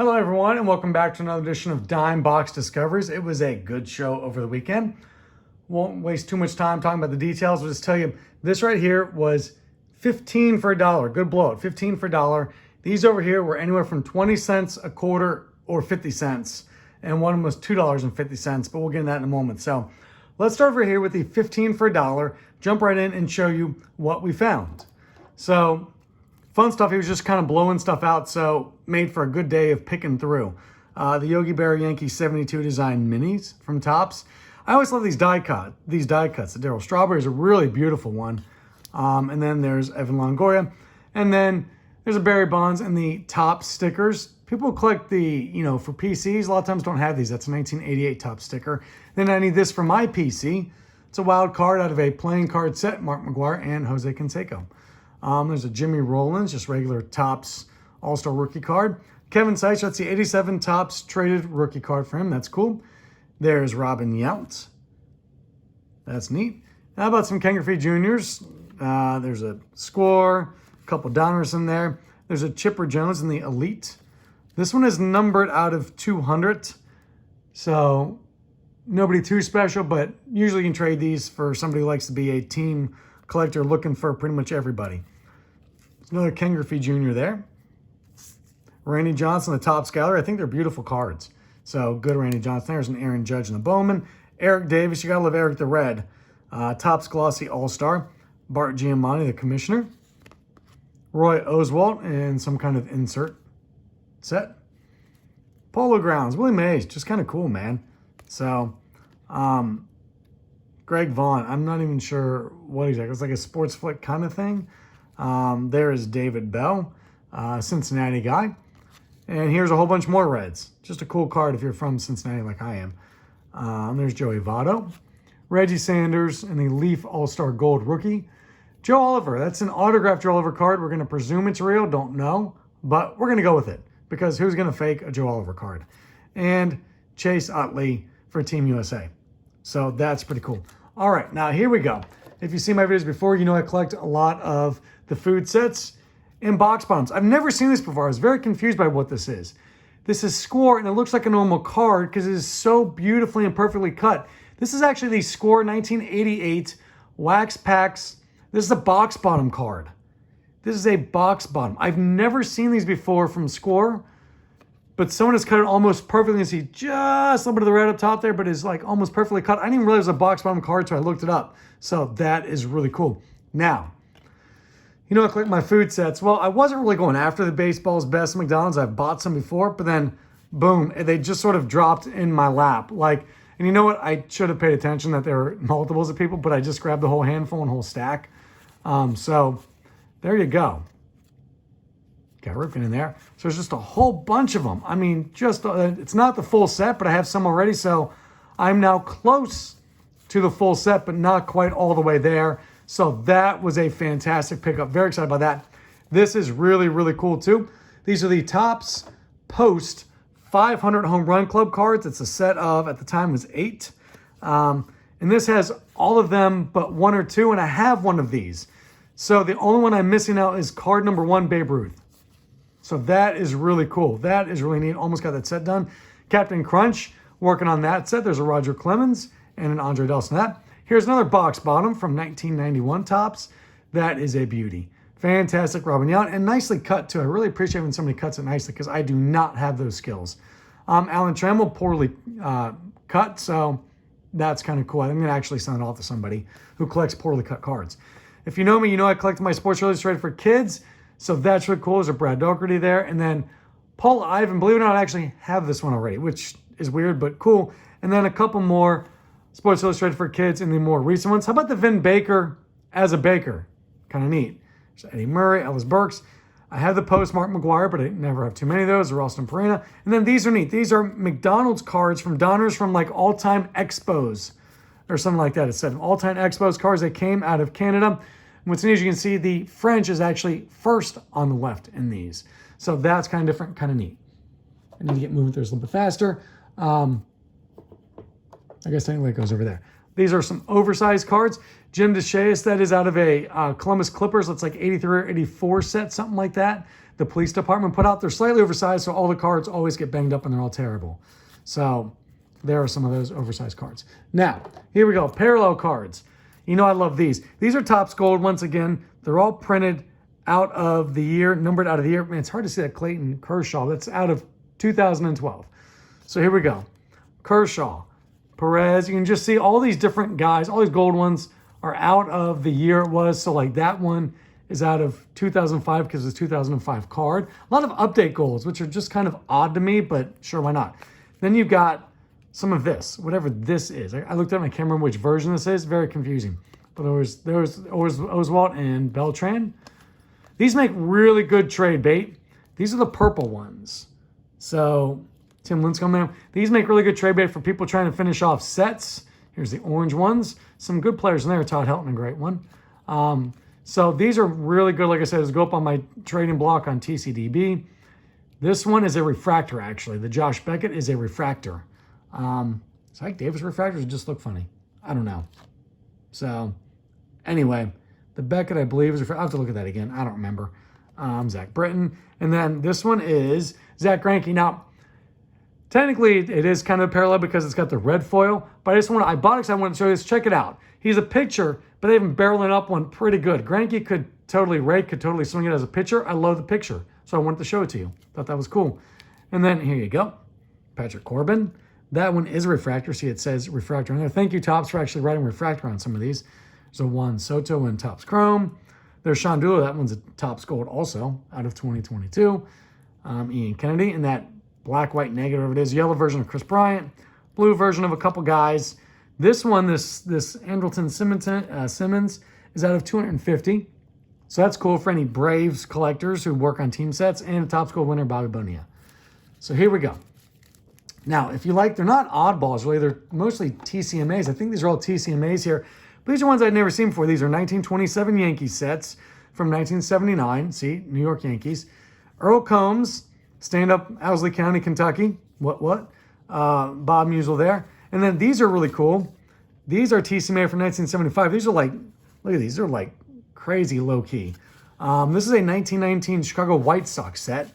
Hello everyone and welcome back to another edition of Dime Box Discoveries. It was a good show over the weekend. Won't waste too much time talking about the details. I'll just tell you, this right here was 15 for $1. Good blowout, 15 for $1. These over here were anywhere from 20 cents, a quarter, or 50 cents. And one of them was $2.50, but we'll get into that in a moment. So let's start over here with the 15 for $1. Jump right in and show you what we found. So fun stuff. He was just kind of blowing stuff out, so made for a good day of picking through. The Yogi Berra Yankee 72 design minis from Topps. I always love these die cuts. The Darryl Strawberry is a really beautiful one. And then there's Evan Longoria. And then there's a Barry Bonds and the Topps stickers. People collect the, for PCs, a lot of times don't have these. That's a 1988 Topps sticker. Then I need this for my PC. It's a wild card out of a playing card set, Mark McGwire and Jose Canseco. There's a Jimmy Rollins, just regular Topps All-Star rookie card. Kevin Seitz, that's the 87 Topps traded rookie card for him. That's cool. There's Robin Yount. That's neat. How about some Ken Griffey Juniors? There's a Score, a couple Donners in there. There's a Chipper Jones in the Elite. This one is numbered out of 200. So nobody too special, but usually you can trade these for somebody who likes to be a team collector looking for pretty much everybody. There's another Ken Griffey Jr. there. Randy Johnson, the Topps Gallery. I think they're beautiful cards. So good Randy Johnson. There's an Aaron Judge and a Bowman. Eric Davis, you gotta love Eric the Red. Topps Glossy All-Star. Bart Giamatti, the Commissioner. Roy Oswalt in some kind of insert set. Polo Grounds, Willie Mays, just kind of cool, man. So, Greg Vaughn, I'm not even sure what exactly. It's like a sports flick kind of thing. There is David Bell, Cincinnati guy. And here's a whole bunch more Reds. Just a cool card if you're from Cincinnati like I am. There's Joey Votto. Reggie Sanders and the Leaf All-Star Gold rookie. Joe Oliver, that's an autographed Joe Oliver card. We're going to presume it's real, don't know. But we're going to go with it because who's going to fake a Joe Oliver card? And Chase Utley for Team USA. So that's pretty cool. All right, now here we go. If you see my videos before, you know I collect a lot of the food sets and box bottoms. I've never seen this before. I was very confused by what this is. This is Score, and it looks like a normal card because it is so beautifully and perfectly cut. This is actually the Score 1988 Wax Packs. This is a box bottom card. This is a box bottom. I've never seen these before from Score, but someone has cut it almost perfectly. You can see just a little bit of the red up top there, but it's like almost perfectly cut. I didn't even realize it was a box bottom card, so I looked it up. So that is really cool. Now, I collect my food sets. Well, I wasn't really going after the baseball's best McDonald's. I've bought some before, but then boom, they just sort of dropped in my lap. And you know what? I should have paid attention that there were multiples of people, but I just grabbed the whole handful and whole stack. So there you go. Got Ripken in there. So there's just a whole bunch of them. I mean, it's not the full set, but I have some already. So I'm now close to the full set, but not quite all the way there. So that was a fantastic pickup. Very excited about that. This is really, really cool too. These are the Topps Post 500 Home Run Club cards. It's a set of, at the time, was 8. And this has all of them but 1 or 2, and I have one of these. So the only one I'm missing out is card number 1, Babe Ruth. So that is really cool. That is really neat. Almost got that set done. Captain Crunch, working on that set. There's a Roger Clemens and an Andre Dawson. Here's another box bottom from 1991 Topps. That is a beauty. Fantastic Robin Yount, and nicely cut too. I really appreciate when somebody cuts it nicely because I do not have those skills. Alan Trammell, poorly cut, so that's kind of cool. I'm going to actually send it off to somebody who collects poorly cut cards. If you know me, you know I collect my Sports Illustrated for kids, so that's really cool. There's a Brad Doherty there, and then Paul Ivan, believe it or not, I actually have this one already, which is weird, but cool. And then a couple more Sports Illustrated for kids in the more recent ones. How about the Vin Baker as a Baker? Kind of neat. There's Eddie Murray, Ellis Burks. I have the Post Mark McGwire, but I never have too many of those, or Austin Perina. And then these are neat. These are McDonald's cards from Donners from like all-time expos or something like that. It said all-time expos cards that came out of Canada. And what's neat is you can see the French is actually first on the left in these. So that's kind of different, kind of neat. I need to get moving through this a little bit faster. I guess technically it goes over there. These are some oversized cards. Jim DeShays, that is out of a Columbus Clippers. That's like 83 or 84 set, something like that. The police department put out. They're slightly oversized, so all the cards always get banged up and they're all terrible. So there are some of those oversized cards. Now, here we go. Parallel cards. You know I love these. These are Topps Gold once again. They're all printed out of the year, numbered out of the year. Man, it's hard to see that Clayton Kershaw. That's out of 2012. So here we go. Kershaw, Perez. You can just see all these different guys. All these gold ones are out of the year it was. So like that one is out of 2005 because it's a 2005 card. A lot of update golds, which are just kind of odd to me, but sure, why not? Then you've got some of this, whatever this is. I looked at my camera which version this is. Very confusing. But there was Oswalt and Beltran. These make really good trade bait. These are the purple ones. So Tim Lincecum, man. These make really good trade bait for people trying to finish off sets. Here's the orange ones. Some good players in there. Todd Helton, a great one. So these are really good. Like I said, let's go up on my trading block on TCDB. This one is a refractor, actually. The Josh Beckett is a refractor. Is Ike Davis refractors just look funny? I don't know. So anyway, the Beckett, I believe, is I have to look at that again. I don't remember. Zach Britton. And then this one is Zach Greinke. Now, technically, it is kind of parallel because it's got the red foil, but I bought it because I wanted to show you this. Check it out. He's a pitcher, but they've been barreling up one pretty good. Greinke could totally rake, could totally swing it as a pitcher. I love the picture, so I wanted to show it to you. Thought that was cool. And then here you go. Patrick Corbin. That one is a refractor. See, it says refractor on there. Thank you, Topps, for actually writing refractor on some of these. There's a Juan Soto and Topps Chrome. There's Sean Doolittle. That one's a Topps Gold also out of 2022. Ian Kennedy. And that black, white, negative, it is. Yellow version of Chris Bryant. Blue version of a couple guys. This one, this Andrelton Simmons is out of 250. So that's cool for any Braves collectors who work on team sets. And a Topps Gold winner, Bobby Bonilla. So here we go. Now, if you like, they're not oddballs, really. They're mostly TCMAs. I think these are all TCMAs here. But these are ones I'd never seen before. These are 1927 Yankees sets from 1979. See, New York Yankees. Earl Combs, stand-up, Owsley County, Kentucky. Bob Musial there. And then these are really cool. These are TCMA from 1975. These are like, look at these. They're like crazy low-key. This is a 1919 Chicago White Sox set.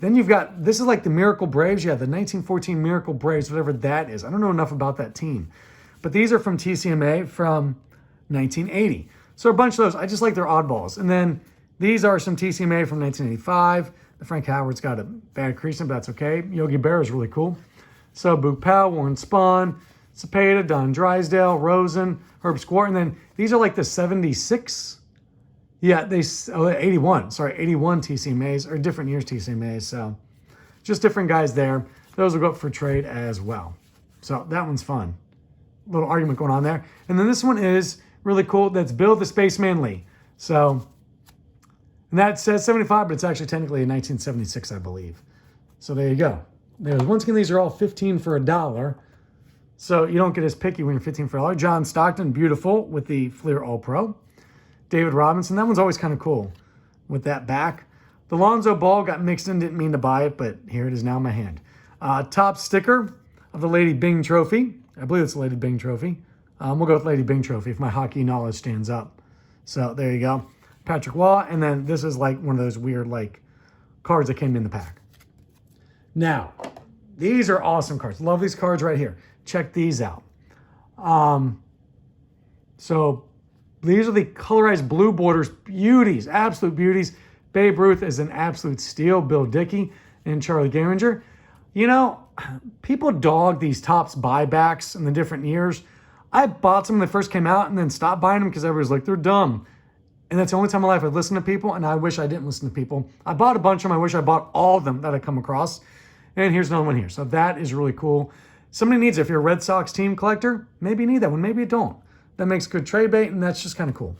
Then you've got, this is like the Miracle Braves. Yeah, the 1914 Miracle Braves, whatever that is. I don't know enough about that team. But these are from TCMA from 1980. So a bunch of those. I just like their oddballs. And then these are some TCMA from 1985. The Frank Howard's got a bad crease, but that's okay. Yogi Berra is really cool. So Boog Powell, Warren Spahn, Cepeda, Don Drysdale, Rosen, Herb Squart. And then these are like the 76. Yeah, 81. Sorry, 81 TCMAs, or different years TCMAs. So just different guys there. Those will go up for trade as well. So that one's fun. Little argument going on there. And then this one is really cool. That's Bill the Spaceman Lee. So, and that says 75, but it's actually technically a 1976, I believe. So there you go. There's, once again, these are all 15 for $1. So you don't get as picky when you're 15 for $1. John Stockton, beautiful, with the Fleer All-Pro. David Robinson, that one's always kind of cool with that back. The Lonzo Ball got mixed in, didn't mean to buy it, but here it is now in my hand. Top sticker of the Lady Bing Trophy. I believe it's the Lady Bing Trophy. We'll go with Lady Bing Trophy if my hockey knowledge stands up. So there you go. Patrick Waugh, and then this is like one of those weird like cards that came in the pack. Now, these are awesome cards. Love these cards right here. Check these out. So these are the colorized blue borders. Beauties, absolute beauties. Babe Ruth is an absolute steal. Bill Dickey and Charlie Gehringer. You know, people dog these Topps buybacks in the different years. I bought some when they first came out and then stopped buying them because everybody's like, they're dumb. And that's the only time in my life I've listened to people, and I wish I didn't listen to people. I bought a bunch of them. I wish I bought all of them that I come across. And here's another one here. So that is really cool. Somebody needs it. If you're a Red Sox team collector, maybe you need that one. Maybe you don't. That makes good trade bait, and that's just kind of cool.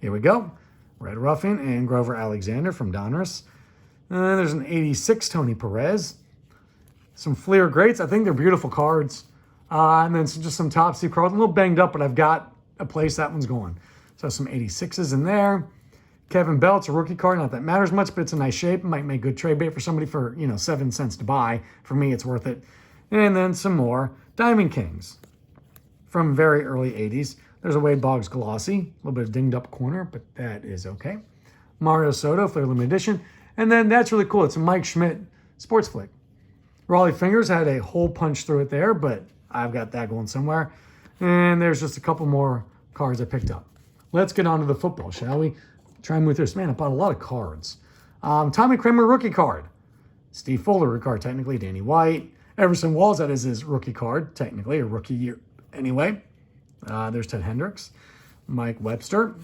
Here we go. Red Ruffin and Grover Alexander from Donruss. There's an 86 Tony Perez. Some Fleer Greats. I think they're beautiful cards. And then just some Topps cards. A little banged up, but I've got a place that one's going. So some 86s in there. Kevin Bell, it's a rookie card. Not that matters much, but it's a nice shape. It might make good trade bait for somebody for, 7 cents to buy. For me, it's worth it. And then some more Diamond Kings from very early 80s. There's a Wade Boggs glossy, a little bit of dinged up corner, but that is okay. Mario Soto, Flair Limited Edition. And then that's really cool. It's a Mike Schmidt sports flick. Raleigh Fingers had a hole punch through it there, but I've got that going somewhere. And there's just a couple more cards I picked up. Let's get on to the football, shall we? Try and move through this. Man, I bought a lot of cards. Tommy Kramer rookie card. Steve Fuller rookie card, technically. Danny White. Everson Walls, that is his rookie card, technically, a rookie year. Anyway, there's Ted Hendricks. Mike Webster.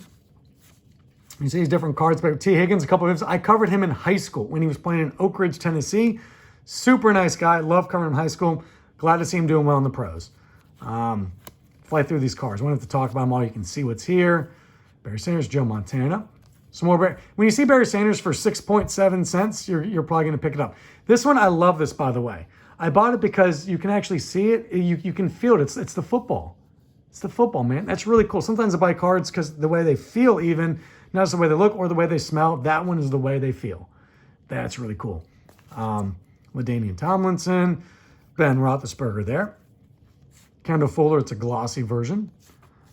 You see these different cards, but T. Higgins, a couple of him. I covered him in high school when he was playing in Oak Ridge, Tennessee. Super nice guy. Love covering him in high school. Glad to see him doing well in the pros. Fly through these cards. I won't have to talk about them all. You can see what's here. Barry Sanders, Joe Montana. Some more Barry. When you see Barry Sanders for 6.7 cents, you're probably going to pick it up. This one, I love this, by the way. I bought it because you can actually see it. You can feel it. It's the football. It's the football, man. That's really cool. Sometimes I buy cards because the way they feel even, not just the way they look or the way they smell. That one is the way they feel. That's really cool. LaDainian Tomlinson, Ben Roethlisberger there. Kendall Fuller, it's a glossy version.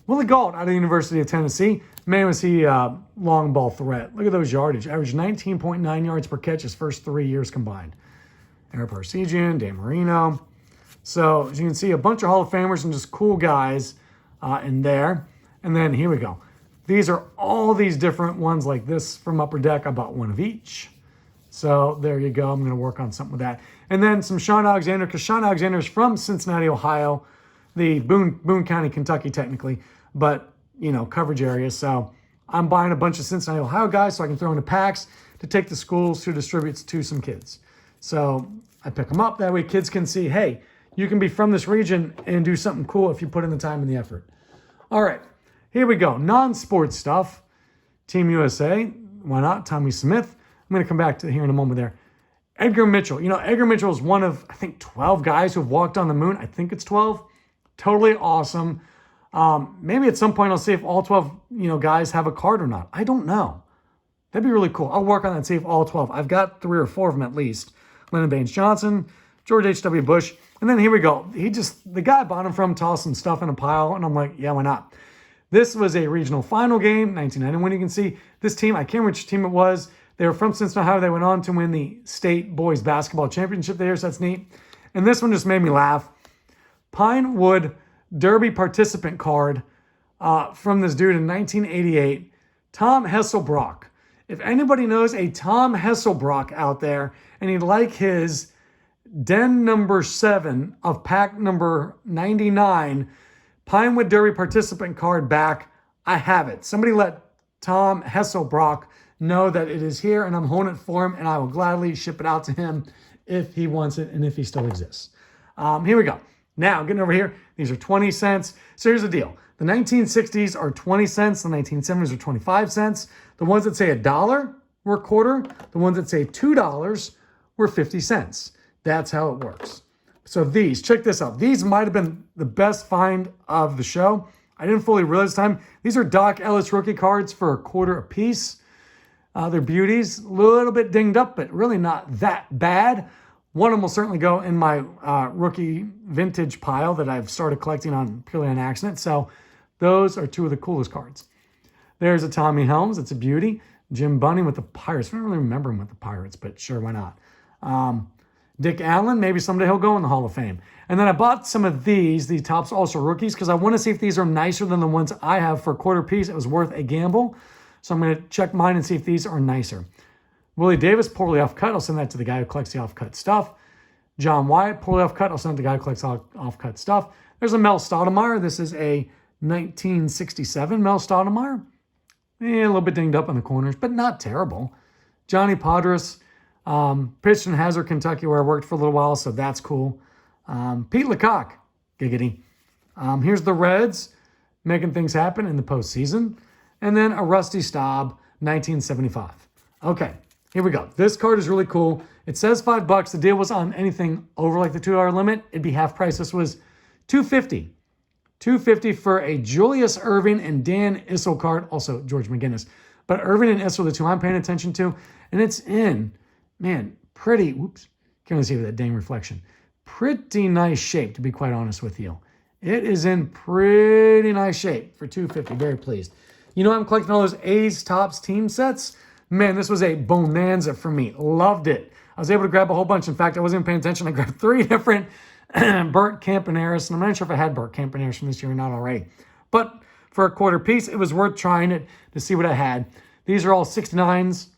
Willie Gault out of the University of Tennessee. Man, was he long ball threat. Look at those yardage. Averaged 19.9 yards per catch his first 3 years combined. Eric Parsegian, Dan Marino. So as you can see, a bunch of Hall of Famers and just cool guys in there. And then here we go. These are all these different ones like this from Upper Deck. I bought one of each. So there you go. I'm going to work on something with that. And then some Sean Alexander, because Sean Alexander is from Cincinnati, Ohio, the Boone County, Kentucky, technically, but, you know, coverage area. So I'm buying a bunch of Cincinnati, Ohio guys so I can throw into packs to take to schools to distribute to some kids. So I pick them up. That way kids can see, hey, you can be from this region and do something cool if you put in the time and the effort. All right, here we go. Non-sports stuff. Team USA, why not? Tommy Smith. I'm going to come back to here in a moment there. Edgar Mitchell. You know, Edgar Mitchell is one of, I think, 12 guys who have walked on the moon. I think it's 12. Totally awesome. Maybe at some point I'll see if all 12, guys have a card or not. I don't know. That'd be really cool. I'll work on that and see if all 12. I've got 3 or 4 of them at least. Lyndon Baines Johnson, George H.W. Bush. And then here we go. The guy I bought him from tossed some stuff in a pile, and I'm like, yeah, why not? This was a regional final game, 1991. You can see this team, I can't remember which team it was. They were from Cincinnati, Ohio. They went on to win the state boys basketball championship there, so that's neat. And this one just made me laugh. Pinewood Derby participant card from this dude in 1988, Tom Hesselbrock. If anybody knows a Tom Hesselbrock out there and he'd like his den number 7 of pack number 99 Pinewood Derby participant card back, I have it. Somebody let Tom Hesselbrock know that it is here and I'm holding it for him, and I will gladly ship it out to him if he wants it and if he still exists. Here we go. Now, getting over here, these are 20 cents. So here's the deal. The 1960s are 20 cents. The 1970s are 25 cents. The ones that say $1 were a quarter. The ones that say $2 were 50 cents. That's how it works. So these, check this out. These might have been the best find of the show. I didn't fully realize this time. These are Doc Ellis rookie cards for a quarter a piece. They're beauties. A little bit dinged up, but really not that bad. One of them will certainly go in my rookie vintage pile that I've started collecting on purely on accident. So those are 2 of the coolest cards. There's a Tommy Helms. It's a beauty. Jim Bunning with the Pirates. I don't really remember him with the Pirates, but sure, why not? Dick Allen, maybe someday he'll go in the Hall of Fame. And then I bought some of these, the Topps Also rookies, because I want to see if these are nicer than the ones I have for a quarter piece. It was worth a gamble. So I'm going to check mine and see if these are nicer. Willie Davis, poorly off-cut. I'll send that to the guy who collects the off-cut stuff. John Wyatt, poorly off-cut. I'll send it to the guy who collects off-cut stuff. There's a Mel Stoudemire. This is a 1967 Mel Stoudemire. A little bit dinged up on the corners, but not terrible. Johnny Podres, pitched in Hazard, Kentucky, where I worked for a little while, so that's cool. Pete Lecoq, giggity. Here's the Reds, making things happen in the postseason. And then a Rusty Staub, 1975. Okay. Here we go. This card is really cool. It says $5. The deal was on anything over like the $2 limit. It'd be half price. This was $2.50. $2.50 for a Julius Erving and Dan Issel card. Also George McGinnis. But Irving and Issel are the 2 I'm paying attention to. And it's in, man, pretty, can't really see that dang reflection. Pretty nice shape, to be quite honest with you. It is in pretty nice shape for $250. Very pleased. You know, I'm collecting all those A's Topps team sets. Man, this was a bonanza for me. Loved it. I was able to grab a whole bunch. In fact, I wasn't even paying attention. I grabbed 3 different Burt Campaneris, and I'm not sure if I had Burt Campaneris from this year or not already. But for a quarter piece, it was worth trying it to see what I had. These are all 69s.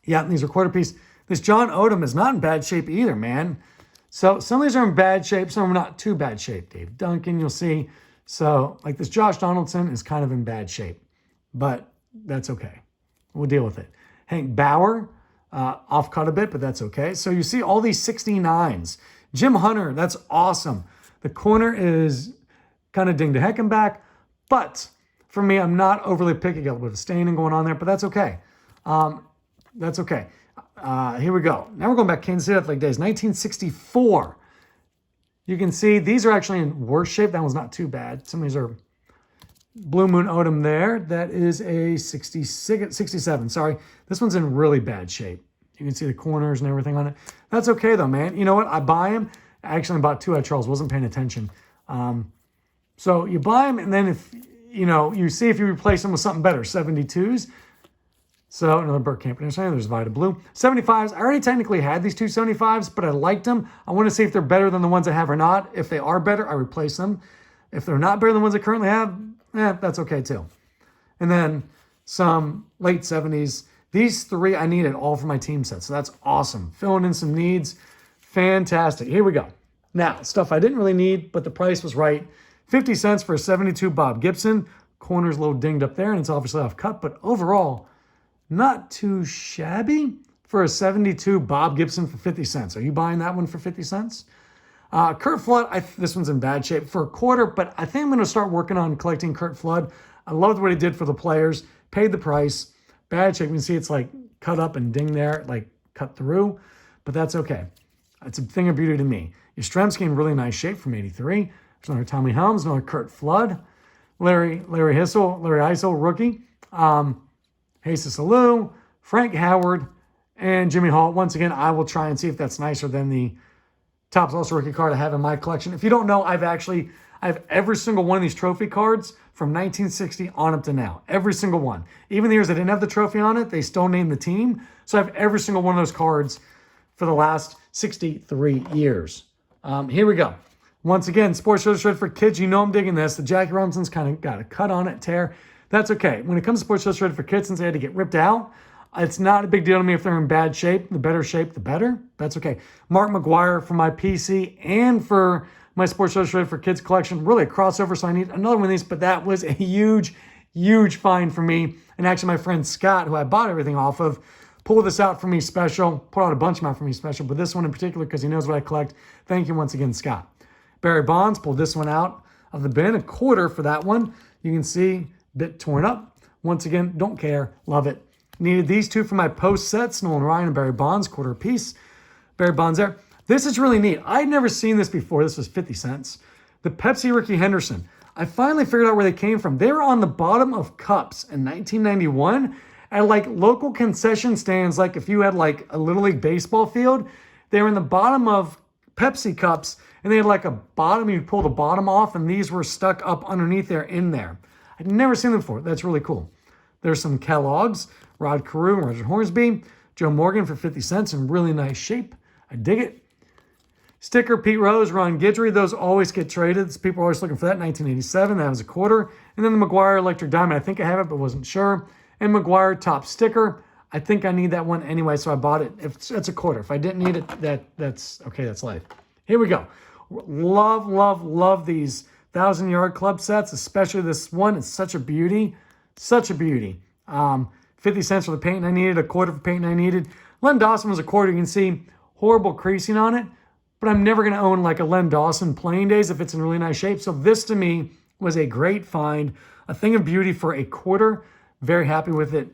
Yeah, these are quarter piece. This John Odom is not in bad shape either, man. So some of these are in bad shape, some are not too bad shape. Dave Duncan, you'll see. So like this Josh Donaldson is kind of in bad shape, but that's okay. We'll deal with it. Hank Bauer, off cut a bit, but that's okay. So you see all these 69s. Jim Hunter, that's awesome. The corner is kind of dinged to heck and back, but for me, I'm not overly picky. Got a little bit of staining going on there, but that's okay. That's okay. Here we go. Now we're going back to Kansas City Athletic Days, 1964. You can see these are actually in worse shape. That one's not too bad. Some of these are Blue Moon Odom there. That is a 67. Sorry. This one's in really bad shape. You can see the corners and everything on it. That's okay though, man. You know what? I buy them. Actually, I bought 2 at Charles. Wasn't paying attention. So you buy them, and then if, you know, you see if you replace them with something better. 72s. So another Burt Campaneris. There's Vita Blue. 75s. I already technically had these 2 75s, but I liked them. I want to see if they're better than the ones I have or not. If they are better, I replace them. If they're not better than the ones I currently have, that's okay too. And then some late 70s. These 3 I needed all for my team set. So that's awesome. Filling in some needs. Fantastic. Here we go. Now, stuff I didn't really need, but the price was right. 50 cents for a 72 Bob Gibson. Corner's a little dinged up there, and it's obviously off cut, but overall, not too shabby for a 72 Bob Gibson for 50 cents. Are you buying that one for 50 cents? Curt Flood, this one's in bad shape for a quarter, but I think I'm going to start working on collecting Curt Flood. I loved what he did for the players. Paid the price. Bad shape. You can see it's like cut up and ding there, like cut through, but that's okay. It's a thing of beauty to me. Yastrzemski in really nice shape from 83. There's another Tommy Helms, another Curt Flood. Larry Eisel, rookie. Jesus Alou, Frank Howard, and Jimmy Hall. Once again, I will try and see if that's nicer than the Topps Also rookie card I have in my collection. If you don't know, I have every single one of these trophy cards from 1960 on up to now. Every single one. Even the years I didn't have the trophy on it, they still named the team. So I have every single one of those cards for the last 63 years. Here we go. Once again, Sports Illustrated for kids. You know I'm digging this. The Jackie Robinson's kind of got a cut on it, tear. That's okay. When it comes to Sports Illustrated for kids, since they had to get ripped out, it's not a big deal to me if they're in bad shape. The better shape, the better. That's okay. Mark McGwire for my PC and for my Sports Illustrated for kids collection. Really a crossover, so I need another one of these, but that was a huge, huge find for me. And actually my friend Scott, who I bought everything off of, pulled this out for me special. Pulled out a bunch of them out for me special, but this one in particular because he knows what I collect. Thank you once again, Scott. Barry Bonds pulled this one out of the bin. A quarter for that one. You can see bit torn up. Once again, don't care. Love it. Needed these 2 for my post sets. Nolan Ryan and Barry Bonds, quarter piece. Barry Bonds there. This is really neat. I'd never seen this before. This was 50 cents. The Pepsi Ricky Henderson. I finally figured out where they came from. They were on the bottom of cups in 1991 at like local concession stands. Like if you had like a Little League baseball field, they were in the bottom of Pepsi cups and they had like a bottom. You'd pull the bottom off and these were stuck up underneath there in there. I'd never seen them before. That's really cool. There's some Kellogg's, Rod Carew, Roger Hornsby, Joe Morgan for 50 cents in really nice shape. I dig it. Sticker, Pete Rose, Ron Guidry. Those always get traded. People are always looking for that. 1987, that was a quarter. And then the McGwire Electric Diamond. I think I have it, but wasn't sure. And McGwire Top Sticker. I think I need that one anyway, so I bought it. If it's a quarter. If I didn't need it, that's okay. That's life. Here we go. Love, love, love these 1,000-yard club sets, especially this one. It's such a beauty. Such a beauty. 50 cents for the paint I needed, a quarter for paint I needed. Len Dawson was a quarter. You can see horrible creasing on it, but I'm never going to own like a Len Dawson playing days if it's in really nice shape. So this to me was a great find, a thing of beauty for a quarter. Very happy with it.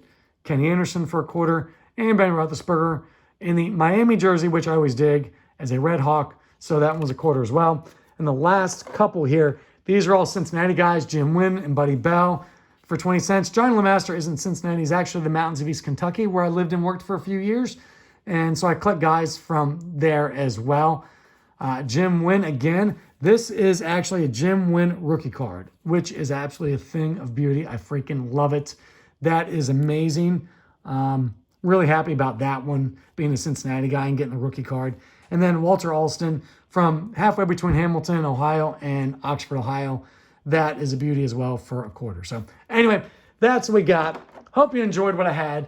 Kenny Anderson for a quarter, and Ben Roethlisberger in the Miami jersey, which I always dig, as a Red Hawk. So that one was a quarter as well. And the last couple here, these are all Cincinnati guys, Jim Wynn and Buddy Bell for 20 cents. Johnny LeMaster isn't Cincinnati. He's actually the mountains of East Kentucky, where I lived and worked for a few years. And so I collect guys from there as well. Jim Wynn, again, This is actually a Jim Wynn rookie card, which is absolutely a thing of beauty. I freaking love it. That is amazing. Really happy about that one, being a Cincinnati guy and getting a rookie card. And then Walter Alston from halfway between Hamilton, Ohio and Oxford, Ohio. That is a beauty as well for a quarter. So anyway, that's what we got. Hope you enjoyed what I had.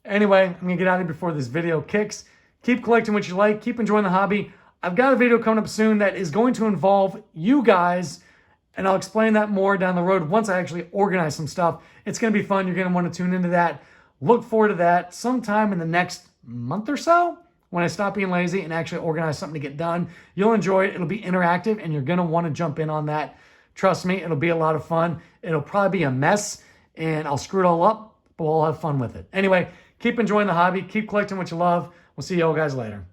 Anyway, I'm going to get out of here before this video kicks. Keep collecting what you like. Keep enjoying the hobby. I've got a video coming up soon that is going to involve you guys, and I'll explain that more down the road once I actually organize some stuff. It's going to be fun. You're going to want to tune into that. Look forward to that sometime in the next month or so when I stop being lazy and actually organize something to get done. You'll enjoy it. It'll be interactive, and you're going to want to jump in on that. Trust me, it'll be a lot of fun. It'll probably be a mess, and I'll screw it all up, but we'll all have fun with it. Anyway, keep enjoying the hobby. Keep collecting what you love. We'll see you all guys later.